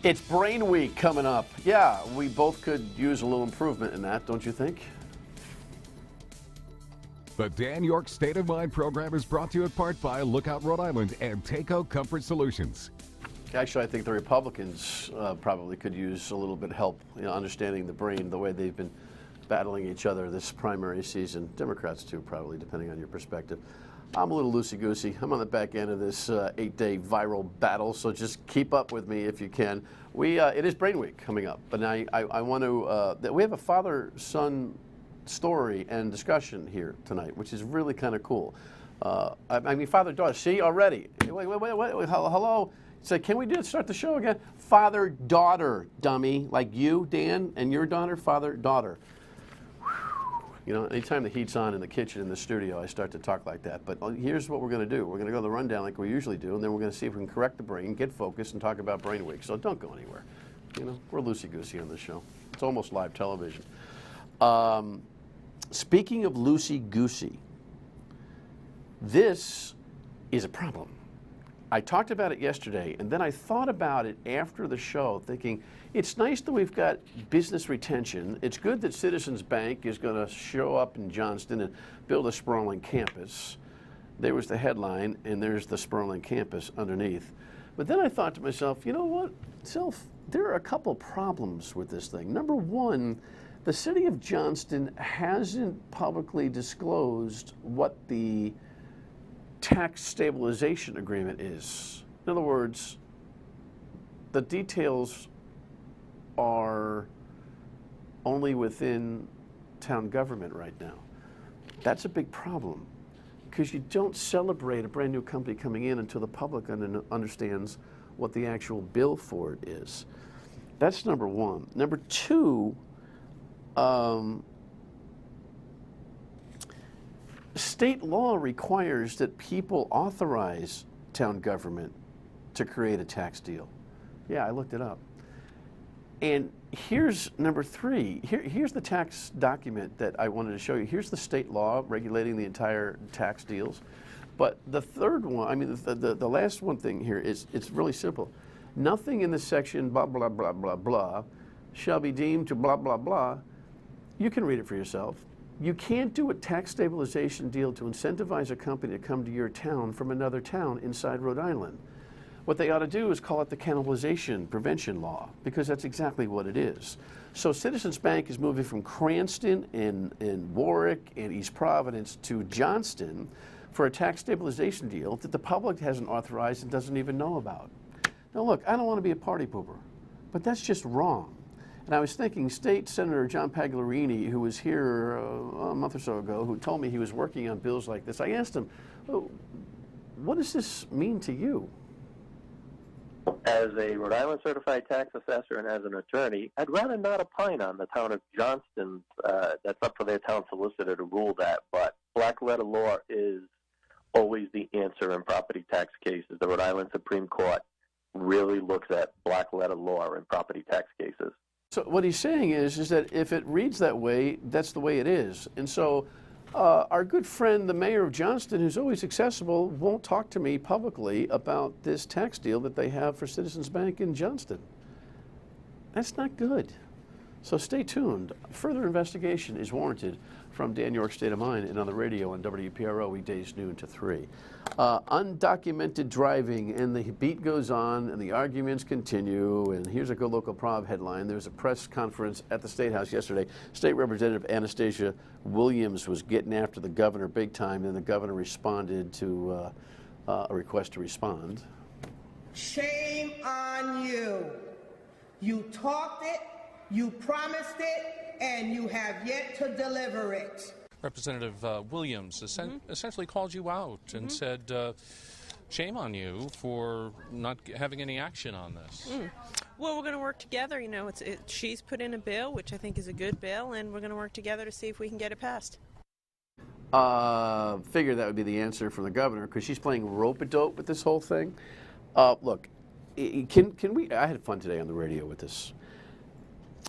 It's Brain Week coming up. Yeah, we both could use a little improvement in that, don't you think? The Dan York State of Mind program is brought to you in part by Lookout Rhode Island and Takeo Comfort Solutions. Actually, I think the Republicans probably could use a little bit of help, understanding the brain, the way they've been battling each other this primary season. Democrats too, probably, depending on your perspective. I'm a little loosey-goosey. I'm on the back end of this 8-day viral battle, so just keep up with me if you can. It is Brain Week coming up, but I want to. We have a father-son story and discussion here tonight, which is really kind of cool. I mean, father-daughter. See already. Wait. Hello. So can we start the show again? Father-daughter, dummy, like you, Dan, and your daughter, father-daughter. Anytime the heat's on in the kitchen, in the studio, I start to talk like that. But here's what we're going to do. We're going to go to the rundown like we usually do, and then we're going to see if we can correct the brain, get focused, and talk about Brain Week. So don't go anywhere. We're loosey-goosey on this show. It's almost live television. Speaking of loosey-goosey, this is a problem. I talked about it yesterday, and then I thought about it after the show, thinking, it's nice that we've got business retention. It's good that Citizens Bank is going to show up in Johnston and build a sprawling campus. There was the headline, and there's the sprawling campus underneath. But then I thought to myself, you know what, there are a couple problems with this thing. Number one, the city of Johnston hasn't publicly disclosed what the tax stabilization agreement is. In other words, the details are only within town government right now. That's a big problem because you don't celebrate a brand new company coming in until the public understands what the actual bill for it is. That's number one. Number two, state law requires that people authorize town government to create a tax deal. Yeah, I looked it up. And here's number three. Here's the tax document that I wanted to show you. Here's the state law regulating the entire tax deals. But the third one, I mean, the last one thing here is, it's really simple. Nothing in the section blah, blah, blah, blah, blah shall be deemed to blah, blah, blah. You can read it for yourself. You can't do a tax stabilization deal to incentivize a company to come to your town from another town inside Rhode Island. What they ought to do is call it the cannibalization prevention law, because that's exactly what it is. So Citizens Bank is moving from Cranston and Warwick and East Providence to Johnston for a tax stabilization deal that the public hasn't authorized and doesn't even know about. Now look, I don't want to be a party pooper, but that's just wrong. And I was thinking, State Senator John Pagliarini, who was here a month or so ago, who told me he was working on bills like this, I asked him, what does this mean to you? As a Rhode Island certified tax assessor and as an attorney, I'd rather not opine on the town of Johnston. That's up for their town solicitor to rule that, but black letter law is always the answer in property tax cases. The Rhode Island Supreme Court really looks at black letter law in property tax cases. So what he's saying is that if it reads that way, that's the way it is. And so our good friend, the mayor of Johnston, who's always accessible, won't talk to me publicly about this tax deal that they have for Citizens Bank in Johnston. That's not good. So stay tuned. Further investigation is warranted from Dan York State of Mind and on the radio on WPRO weekdays noon to 3. Undocumented driving, and the beat goes on and the arguments continue. And here's a Go Local Prov headline. There was a press conference at the State House yesterday. State Representative Anastasia Williams was getting after the governor big time, and the governor responded to a request to respond. Shame on you. You talked it, you promised it, and you have yet to deliver it. Representative Williams essentially called you out and said, shame on you for not having any action on this. Well, we're going to work together. You know, she's put in a bill, which I think is a good bill, and we're going to work together to see if we can get it passed. Figure that would be the answer from the governor, because she's playing rope-a-dope with this whole thing. Look, can we? I had fun today on the radio with this.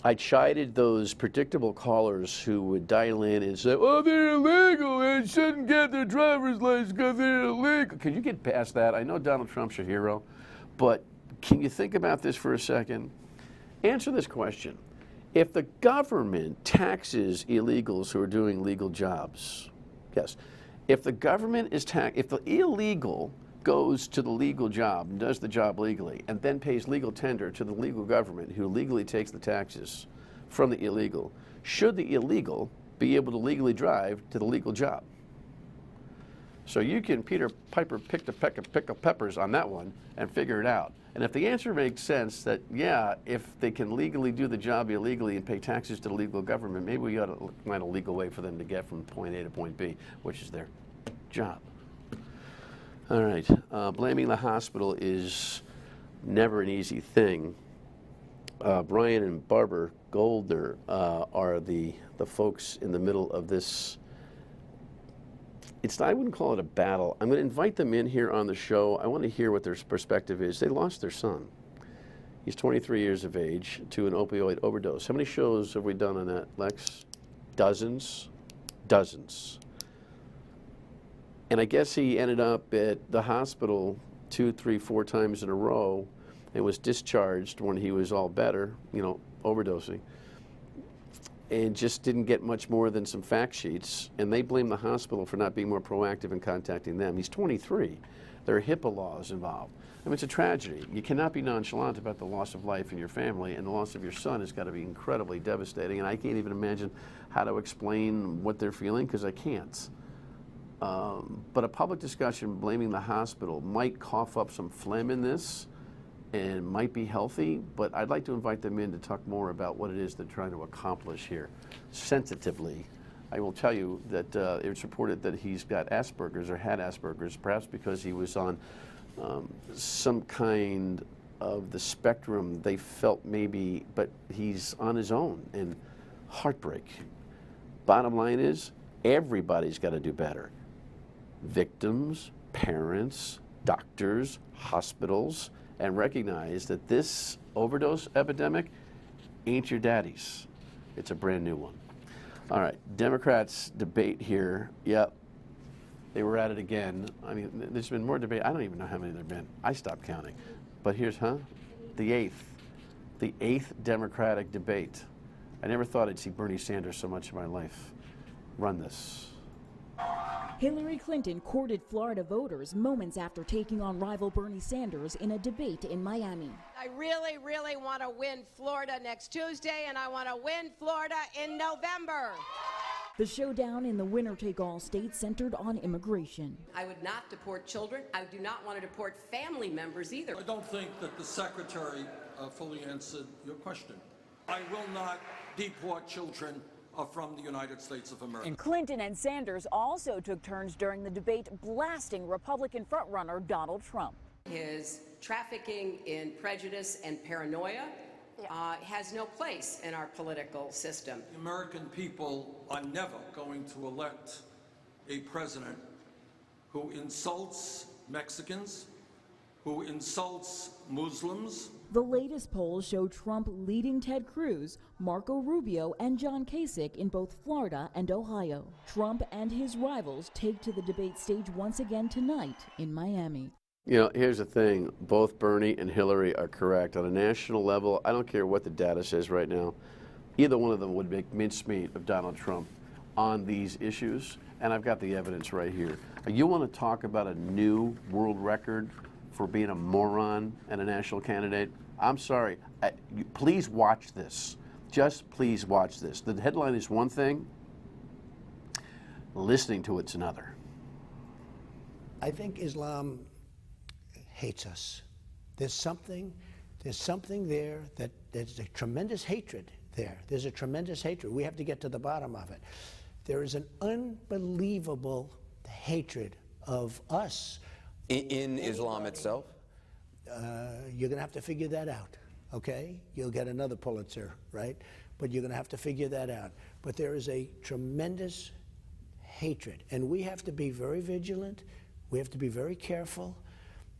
I chided those predictable callers who would dial in and say, "Oh, they're illegal and shouldn't get their driver's license because they're illegal." Can you get past that? I know Donald Trump's your hero, but Can you think about this for a second? Answer this question. If the government taxes illegals who are doing legal jobs, yes, if the government is if the illegal goes to the legal job and does the job legally and then pays legal tender to the legal government who legally takes the taxes from the illegal, should the illegal be able to legally drive to the legal job? So you can Peter Piper pick a peck of pickled peppers on that one and figure it out. And if the answer makes sense that, yeah, if they can legally do the job illegally and pay taxes to the legal government, maybe we ought to find a legal way for them to get from point A to point B, which is their job. All right, blaming the hospital is never an easy thing. Brian and Barbara Golder are the folks in the middle of this. I wouldn't call it a battle. I'm going to invite them in here on the show. I want to hear what their perspective is. They lost their son. He's 23 years of age to an opioid overdose. How many shows have we done on that, Lex? Dozens? Dozens. And I guess he ended up at the hospital 2, 3, 4 times in a row and was discharged when he was all better, overdosing, and just didn't get much more than some fact sheets. And they blame the hospital for not being more proactive in contacting them. He's 23. There are HIPAA laws involved. I mean, it's a tragedy. You cannot be nonchalant about the loss of life in your family, and the loss of your son has got to be incredibly devastating. And I can't even imagine how to explain what they're feeling, because I can't. But a public discussion blaming the hospital might cough up some phlegm in this and might be healthy, but I'd like to invite them in to talk more about what it is they're trying to accomplish here. Sensitively, I will tell you that it's reported that he's got Asperger's or had Asperger's, perhaps because he was on some kind of the spectrum they felt maybe, but he's on his own, and heartbreak. Bottom line is, everybody's got to do better. Victims, parents, doctors, hospitals, and recognize that this overdose epidemic ain't your daddy's. It's a brand new one. All right, Democrats debate here. Yep, they were at it again. I mean, there's been more debate. I don't even know how many there have been. I stopped counting. But here's, the eighth Democratic debate. I never thought I'd see Bernie Sanders so much in my life. Run this. Hillary Clinton courted Florida voters moments after taking on rival Bernie Sanders in a debate in Miami. I really, really want to win Florida next Tuesday, and I want to win Florida in November. The showdown in the winner-take-all state centered on immigration. I would not deport children. I do not want to deport family members either. I don't think that the Secretary fully answered your question. I will not deport children from the United States of America. And Clinton and Sanders also took turns during the debate blasting Republican frontrunner Donald Trump. His trafficking in prejudice and paranoia has no place in our political system. The American people are never going to elect a president who insults Mexicans, who insults Muslims. The latest polls show Trump leading Ted Cruz, Marco Rubio, and John Kasich in both Florida and Ohio. Trump and his rivals take to the debate stage once again tonight in Miami. Here's the thing. Both Bernie and Hillary are correct. On a national level, I don't care what the data says right now. Either one of them would make mincemeat of Donald Trump on these issues, and I've got the evidence right here. You want to talk about a new world record for being a moron and a national candidate? I'm sorry. Please watch this. Just please watch this. The headline is one thing. Listening to it's another. I think Islam hates us. There's something there that there's a tremendous hatred there. There's a tremendous hatred. We have to get to the bottom of it. There is an unbelievable hatred of us. In Islam itself? You're going to have to figure that out, okay? You'll get another Pulitzer, right? But you're going to have to figure that out. But there is a tremendous hatred, and we have to be very vigilant. We have to be very careful,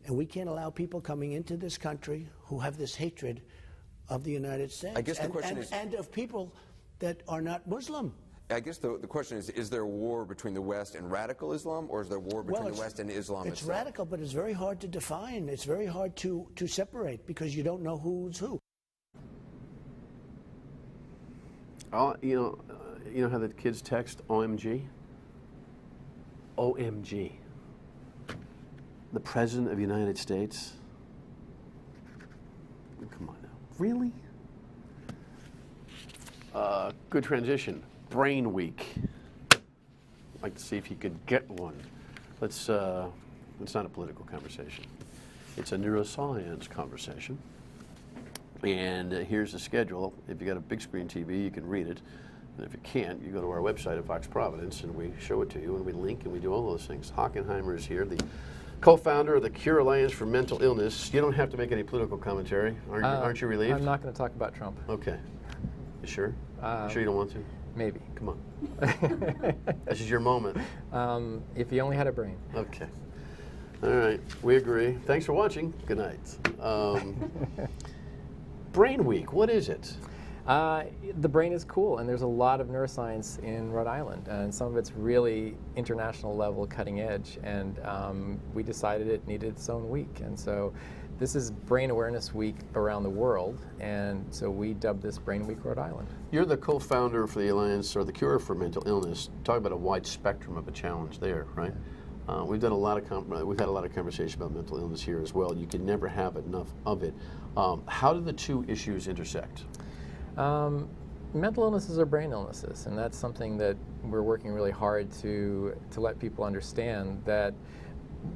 and we can't allow people coming into this country who have this hatred of the United States. I guess the question is... And of people that are not Muslim. I guess the question is there a war between the West and radical Islam, or is there a war between the West and Islam It's itself? radical, but it's very hard to define. It's very hard to separate because you don't know who's who. You know how the kids text OMG? OMG. The President of the United States? Come on now. Really? Good transition. Brain Week. I'd like to see if you could get one. It's not a political conversation. It's a neuroscience conversation. And here's the schedule. If you got a big screen TV, you can read it. And if you can't, you go to our website at Vox Providence, and we show it to you, and we link, and we do all those things. Heimer is here, the co-founder of the Cure Alliance for Mental Illness. You don't have to make any political commentary. Aren't you relieved? I'm not going to talk about Trump. Okay. You sure? You sure you don't want to? Maybe. Come on. This is your moment. If he only had a brain. Okay. All right. We agree. Thanks for watching. Good night. Brain Week, what is it? The brain is cool, and there's a lot of neuroscience in Rhode Island, and some of it's really international level, cutting edge, and we decided it needed its own week. And so this is Brain Awareness Week around the world, and so we dubbed this Brain Week Rhode Island. You're the co-founder for the Alliance, or the Cure for Mental Illness. Talk about a wide spectrum of a challenge there, right? We've had a lot of conversation about mental illness here as well. You can never have enough of it. How do the two issues intersect? Mental illnesses are brain illnesses, and that's something that we're working really hard to let people understand, that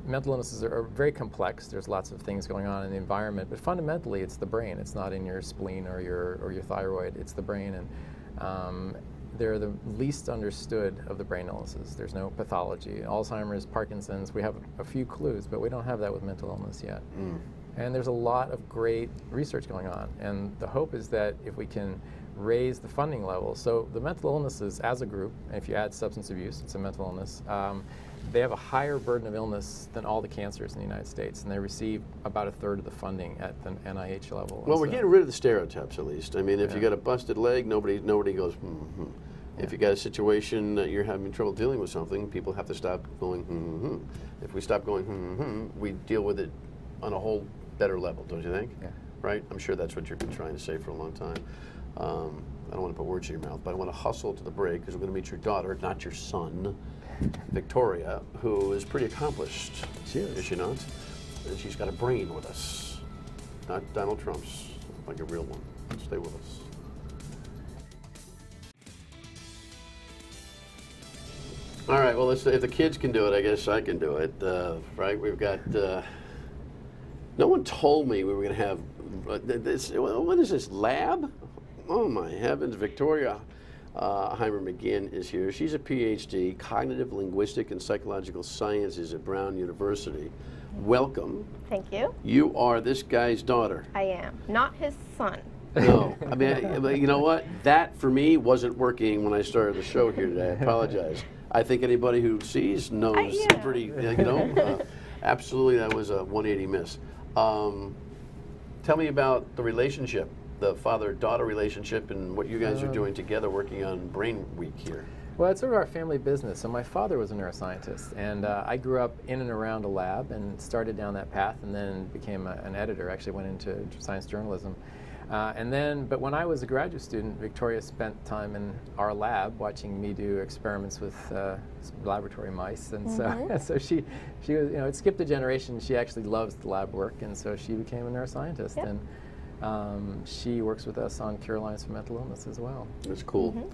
mental illnesses are very complex. There's lots of things going on in the environment, but fundamentally it's the brain. It's not in your spleen or your thyroid. It's the brain, and they're the least understood of the brain illnesses. There's no pathology. Alzheimer's, Parkinson's, we have a few clues, but we don't have that with mental illness yet. And there's a lot of great research going on, and the hope is that if we can raise the funding level, so the mental illnesses as a group, and if you add substance abuse, it's a mental illness, they have a higher burden of illness than all the cancers in the United States, and they receive about a third of the funding at the NIH level. Well, we're getting rid of the stereotypes, at least. I mean, if you got a busted leg, nobody goes, If you got a situation that you're having trouble dealing with something, people have to stop going, If we stop going, we deal with it on a whole better level, don't you think? Yeah. Right? I'm sure that's what you've been trying to say for a long time. I don't want to put words in your mouth, but I want to hustle to the break because we're going to meet your daughter, not your son, Victoria, who is pretty accomplished. She is she not? And she's got a brain with us, not Donald Trump's, like a real one. Stay with us. All right, well, if the kids can do it, I guess I can do it, right? We've got, no one told me we were going to have this, what is this, lab? Oh my heavens, Victoria Heimer-McGinn is here. She's a PhD, Cognitive, Linguistic, and Psychological Sciences at Brown University. Welcome. Thank you. You are this guy's daughter. I am. Not his son. No. I mean, you know what? That, for me, wasn't working when I started the show here today. I apologize. I think anybody who sees knows pretty, absolutely that was a 180 miss. Tell me about the relationship, the father-daughter relationship, and what you guys are doing together working on Brain Week here. Well, it's sort of our family business. So my father was a neuroscientist, and I grew up in and around a lab and started down that path and then became an editor, actually went into science journalism. But when I was a graduate student, Victoria spent time in our lab watching me do experiments with laboratory mice, and so she was, it skipped a generation. She actually loves the lab work, and so she became a neuroscientist, and she works with us on Cure Alliance for Mental Illness as well. That's cool.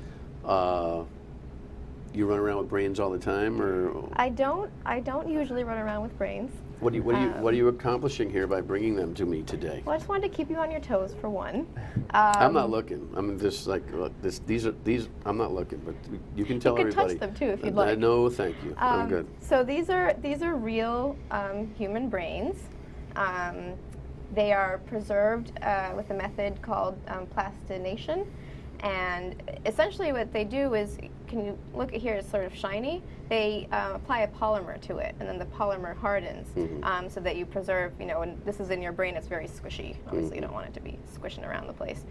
You run around with brains all the time, or? I don't usually run around with brains. What are you accomplishing here by bringing them to me today? Well, I just wanted to keep you on your toes for one. I'm not looking. I mean, these. I'm not looking, but you can tell everybody. You can touch them too if you'd like. No, thank you. I'm good. So these are real human brains. They are preserved with a method called plastination, And essentially what they do is, can you look at here, it's sort of shiny. They apply a polymer to it, and then the polymer hardens so that you preserve, when this is in your brain, it's very squishy. Obviously, you don't want it to be squishing around the place.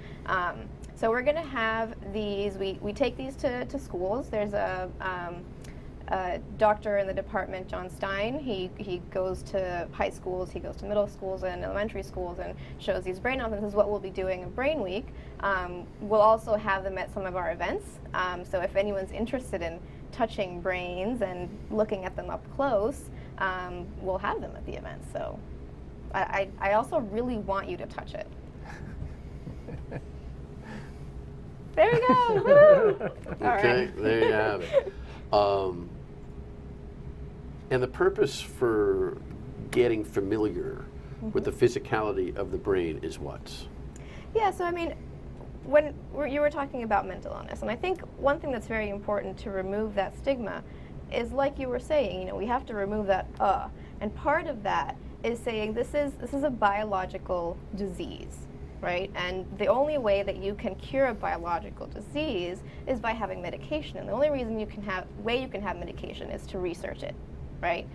So we're going to have these, we take these to schools. There's a doctor in the department, John Stein. He goes to high schools, he goes to middle schools and elementary schools and shows these brain health. And this is what we'll be doing at Brain Week. We'll also have them at some of our events. So if anyone's interested in touching brains and looking at them up close, we'll have them at the event. So I also really want you to touch it. There we go. Woo! Okay, there you have it. And the purpose for getting familiar with the physicality of the brain is what? Yeah, so I mean, when you were talking about mental illness, and I think one thing that's very important to remove that stigma is, like you were saying, we have to remove that and part of that is saying this is a biological disease, right? And the only way that you can cure a biological disease is by having medication, and the only reason you can have medication is to research it, right?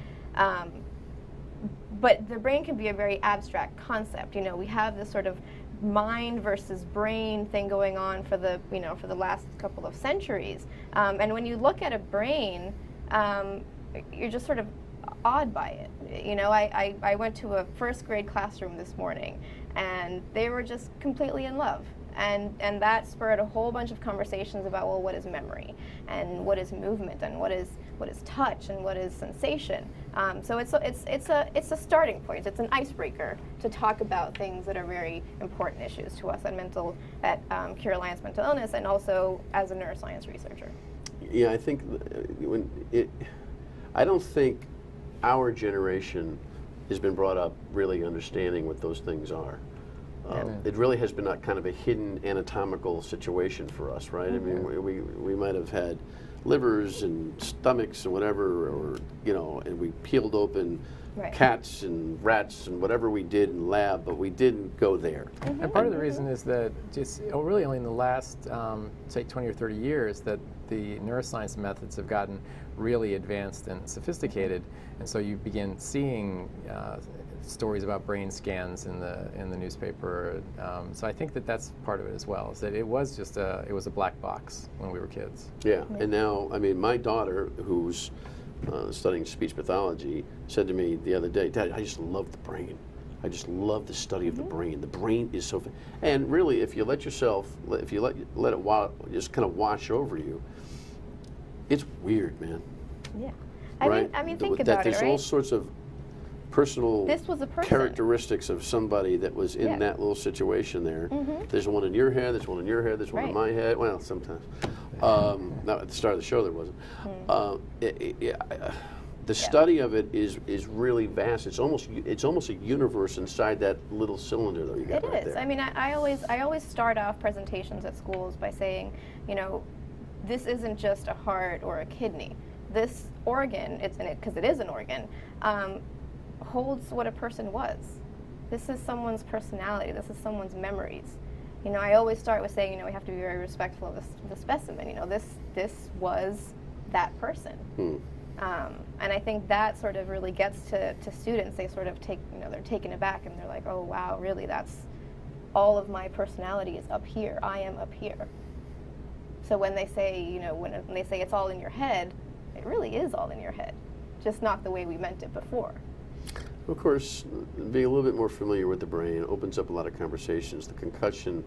But the brain can be a very abstract concept. We have this sort of mind versus brain thing going on for the last couple of centuries. And when you look at a brain, you're just sort of awed by it. I went to a first grade classroom this morning, and they were just completely in love. And that spurred a whole bunch of conversations about, well, what is memory, and what is movement, and what is touch, and what is sensation. So it's a starting point. It's an icebreaker to talk about things that are very important issues to us at Cure Alliance Mental Illness, and also as a neuroscience researcher. Yeah, I think I don't think our generation has been brought up really understanding what those things are. It really has been kind of a hidden anatomical situation for us, right? I mean, we might have had livers and stomachs and whatever, or and we peeled open cats and rats and whatever we did in lab, but we didn't go there. And part of the reason is that just really only in the last, say, 20 or 30 years that the neuroscience methods have gotten really advanced and sophisticated, and so you begin seeing stories about brain scans in the newspaper. So I think that that's part of it as well, is that it was just it was a black box when we were kids. Yeah, and now, I mean, my daughter, who's studying speech pathology, said to me the other day, "Dad, I just love the brain. I just love the study of the brain. The brain is so..." And really, if you let yourself, if you let it just kind of wash over you, it's weird, man. Yeah. Right? I mean, think about it, There's all sorts of personal characteristics of somebody that was in that little situation there. There's one in your head, there's one in your head, there's one in my head. Well, sometimes. Not at the start of the show there wasn't. The study of it is really vast. It's almost a universe inside that little cylinder that you got right there. It is. I mean, I always start off presentations at schools by saying, this isn't just a heart or a kidney. This organ, because it is an organ, holds what a person was. This is someone's personality. This is someone's memories. I always start with saying, we have to be very respectful of the specimen. This was that person. And I think that sort of really gets to students. They sort of they're taken aback, and they're like, oh wow, really, that's all of my personality is up here. I am up here. So when they say, when they say it's all in your head, it really is all in your head, just not the way we meant it before. Of course, being a little bit more familiar with the brain opens up a lot of conversations. The concussion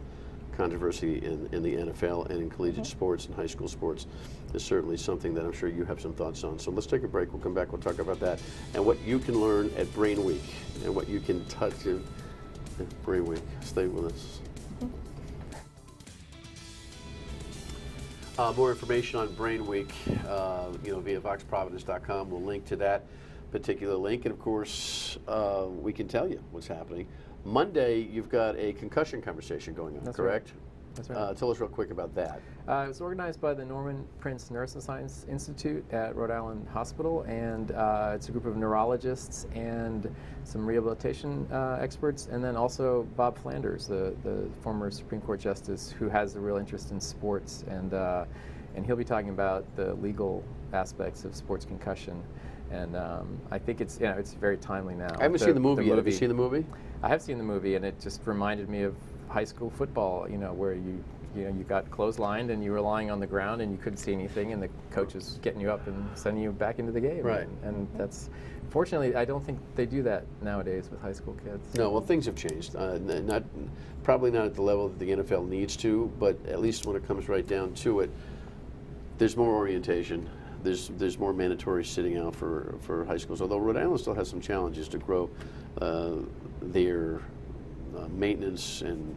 controversy in the NFL and in collegiate sports and high school sports is certainly something that I'm sure you have some thoughts on. So let's take a break. We'll come back. We'll talk about that and what you can learn at Brain Week and what you can touch at Brain Week. Stay with us. More information on Brain Week, via voxprovidence.com. We'll link to that particular link, and of course, we can tell you what's happening. Monday, you've got a concussion conversation going on, correct? Right. That's right. Tell us real quick about that. It was organized by the Norman Prince Neuroscience Institute at Rhode Island Hospital, and it's a group of neurologists and some rehabilitation experts, and then also Bob Flanders, the former Supreme Court Justice, who has a real interest in sports, and he'll be talking about the legal aspects of sports concussion. And I think it's very timely now. I haven't seen the movie yet. Have you seen the movie? I have seen the movie, and it just reminded me of high school football, where you got clotheslined and you were lying on the ground and you couldn't see anything, and the coach is getting you up and sending you back into the game. Right. And that's, fortunately, I don't think they do that nowadays with high school kids. No, well, things have changed. Probably not at the level that the NFL needs to, but at least when it comes right down to it, there's more orientation. There's more mandatory sitting out for high schools, although Rhode Island still has some challenges to grow their maintenance and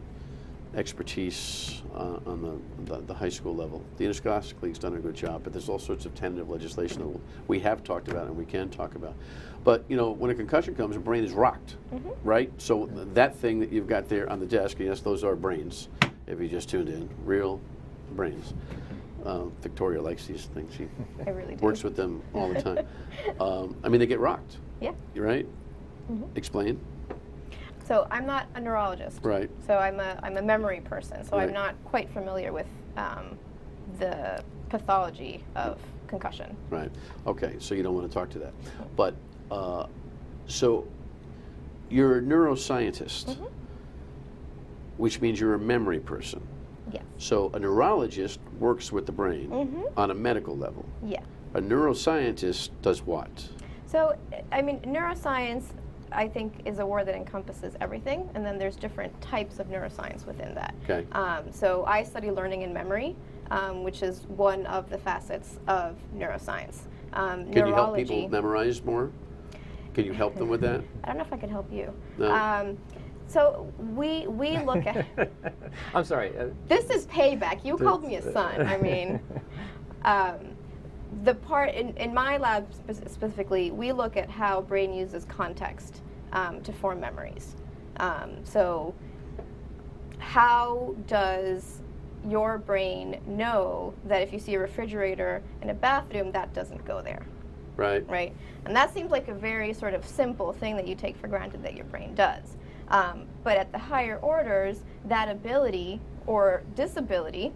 expertise on the high school level. The Interscholastic League's done a good job, but there's all sorts of tentative legislation that we have talked about and we can talk about. But when a concussion comes, the brain is rocked, right? So that thing that you've got there on the desk, yes, those are brains. If you just tuned in, real brains. Victoria likes these things. She I really do. works with them all the time. I mean, they get rocked. Yeah. Right? Explain. So I'm not a neurologist. Right. So I'm a memory person. So Right. I'm not quite familiar with the pathology of concussion. Right. Okay. So you don't want to talk to that. But so you're a neuroscientist, which means you're a memory person. Yes. So a neurologist works with the brain on a medical level. Yeah. A neuroscientist does what? So, I mean, neuroscience, I think, is a word that encompasses everything, and then there's different types of neuroscience within that. Okay. So I study learning and memory, which is one of the facets of neuroscience. Can you help people memorize more? Can you help them with that? I don't know if I can help you. No. So we look at... I'm sorry. This is payback. You called me a son. I mean, the part in my lab specifically, we look at how brain uses context to form memories. So how does your brain know that if you see a refrigerator in a bathroom, that doesn't go there? Right. Right. And that seems like a very sort of simple thing that you take for granted that your brain does. But at the higher orders, that ability or disability,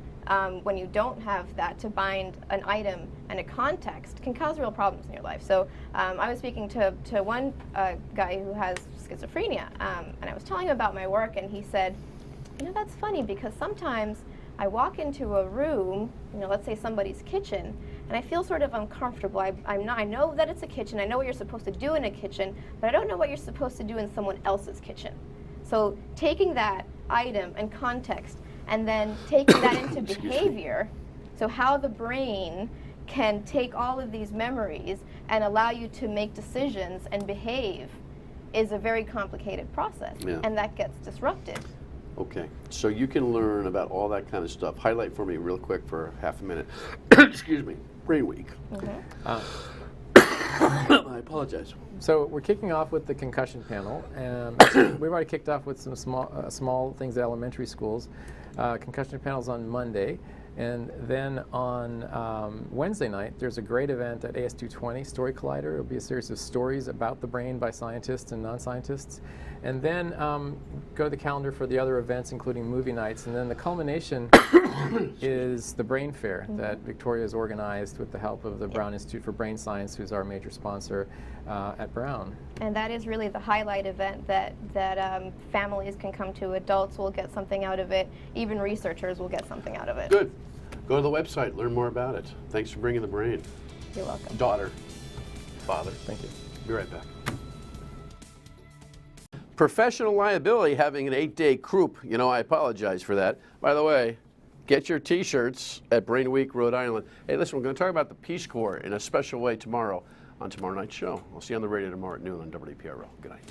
when you don't have that to bind an item and a context, can cause real problems in your life. So I was speaking to one guy who has schizophrenia, and I was telling him about my work, and he said, that's funny because sometimes I walk into a room, let's say somebody's kitchen, and I feel sort of uncomfortable. I know that it's a kitchen. I know what you're supposed to do in a kitchen, but I don't know what you're supposed to do in someone else's kitchen. So taking that item and context and then taking that into behavior, so how the brain can take all of these memories and allow you to make decisions and behave is a very complicated process, and that gets disrupted. Okay, so you can learn about all that kind of stuff. Highlight for me real quick for half a minute. Excuse me, Brain Week. I apologize. So we're kicking off with the concussion panel, and we've already kicked off with some small things at elementary schools. Concussion panels on Monday, and then on Wednesday night there's a great event at AS220, Story Collider. It'll be a series of stories about the brain by scientists and non-scientists. And then go to the calendar for the other events, including movie nights. And then the culmination is the Brain Fair that Victoria has organized with the help of the Brown Institute for Brain Science, who's our major sponsor at Brown. And that is really the highlight event that families can come to. Adults will get something out of it. Even researchers will get something out of it. Good. Go to the website, learn more about it. Thanks for bringing the brain. You're welcome. Daughter. Father. Thank you. Be right back. Professional liability having an 8-day croup. I apologize for that. By the way, get your T-shirts at Brain Week, Rhode Island. Hey, listen, we're going to talk about the Peace Corps in a special way tomorrow on tomorrow night's show. I'll see you on the radio tomorrow at noon on WPRO. Good night.